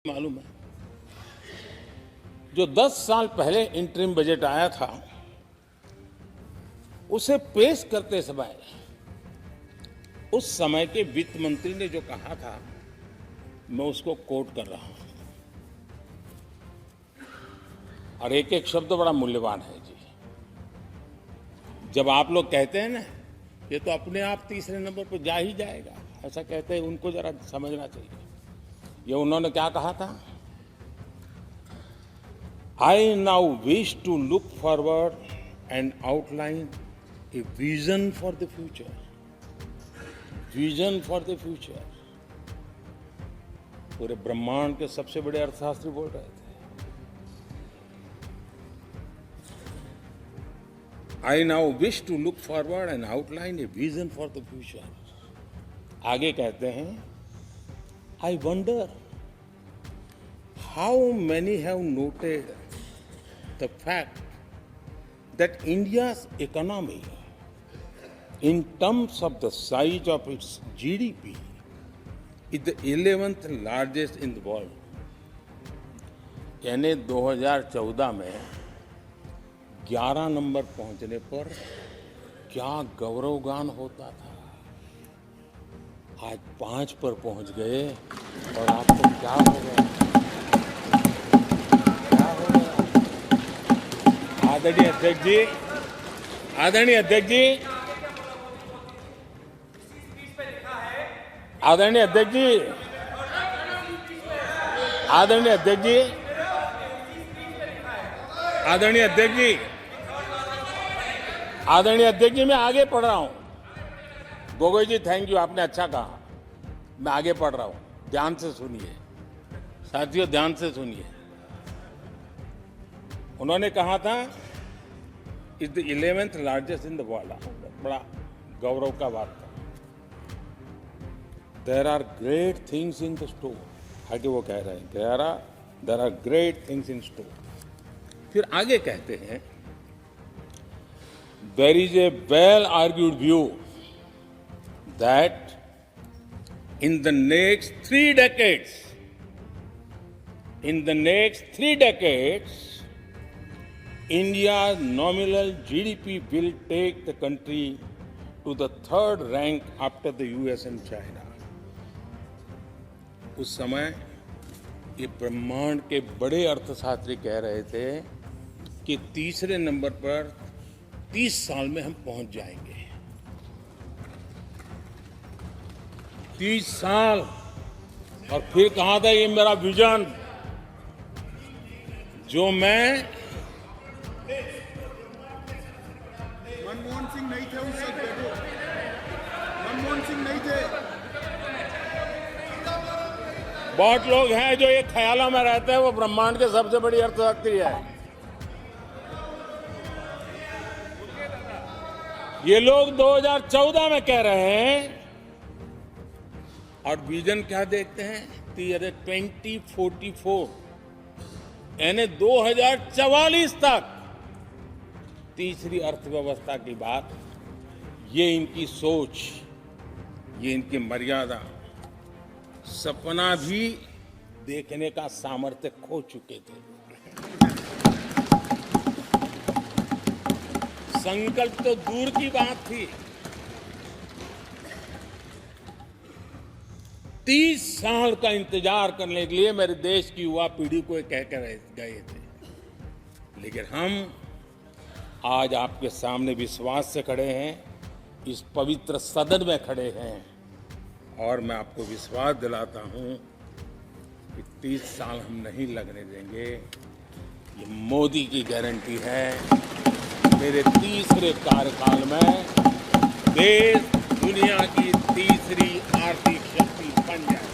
मालूम है जो 10 साल पहले इंटरिम बजट आया था उसे पेश करते समय उस समय के वित्त मंत्री ने जो कहा था मैं उसको कोट कर रहा हूं और एक एक शब्द बड़ा मूल्यवान है जी। जब आप लोग कहते हैं ना ये तो अपने आप तीसरे नंबर पर जा ही जाएगा, ऐसा कहते हैं, उनको जरा समझना चाहिए। ये उन्होंने क्या कहा था? I now wish to look forward and outline a vision for the future. Vision for the future. पूरे ब्रह्मांड के सबसे बड़े अर्थशास्त्री बोल रहे थे। I now wish to look forward and outline a vision for the future. आगे कहते हैं I wonder how many have noted the fact that India's economy, in terms of the size of its GDP, is the 11th largest in the world. यानी 2014 में 11 number पहुंचने पर क्या गौरवगान होता था। आज 5 पर पहुंच गए और आपको क्या हो गया? आदरणीय अध्यक्ष जी, आदरणीय अध्यक्ष जी, आदरणीय अध्यक्ष जी, आदरणीय अध्यक्ष जी, आदरणीय अध्यक्ष जी, आदरणीय अध्यक्ष जी, मैं आगे पढ़ रहा हूं। गोगोई जी, थैंक यू, आपने अच्छा कहा। मैं आगे पढ़ रहा हूं, ध्यान से सुनिए साथियों, ध्यान से सुनिए। उन्होंने कहा था is the 11th largest in the world. बड़ा गौरव का बात था। There are great things in the store. आगे वो कह रहे हैं there are great things in store. फिर आगे कहते हैं there is a well argued view that in the next 3 decades, India's nominal GDP will take the country to the 3rd rank after the US and China. उस समय ये ब्रह्मांड के बड़े अर्थशास्त्री कह रहे थे कि तीसरे नंबर पर 30 साल में हम पहुंच जाएंगे। 30 साल। और फिर कहा था ये मेरा विजन जो मैं मनमोहन सिंह नहीं थे उस समय, मनमोहन सिंह नहीं थे। बहुत लोग हैं जो ये ख्यालों में रहते हैं वो ब्रह्मांड के सबसे बड़ी अर्थशास्त्री है। ये लोग 2014 में कह रहे हैं और विजन क्या देखते हैं? 2044 यानी 2044 तक तीसरी अर्थव्यवस्था की बात। ये इनकी सोच, ये इनकी मर्यादा, सपना भी देखने का सामर्थ्य खो चुके थे। संकल्प तो दूर की बात थी। 30 साल का इंतजार करने के लिए मेरे देश की युवा पीढ़ी को कह कर गए थे, लेकिन हम आज आपके सामने विश्वास से खड़े हैं, इस पवित्र सदन में खड़े हैं और मैं आपको विश्वास दिलाता हूं कि 30 साल हम नहीं लगने देंगे। ये मोदी की गारंटी है। मेरे तीसरे कार्यकाल में देश दुनिया की तीसरी आर्थिक शक्ति बन जाए।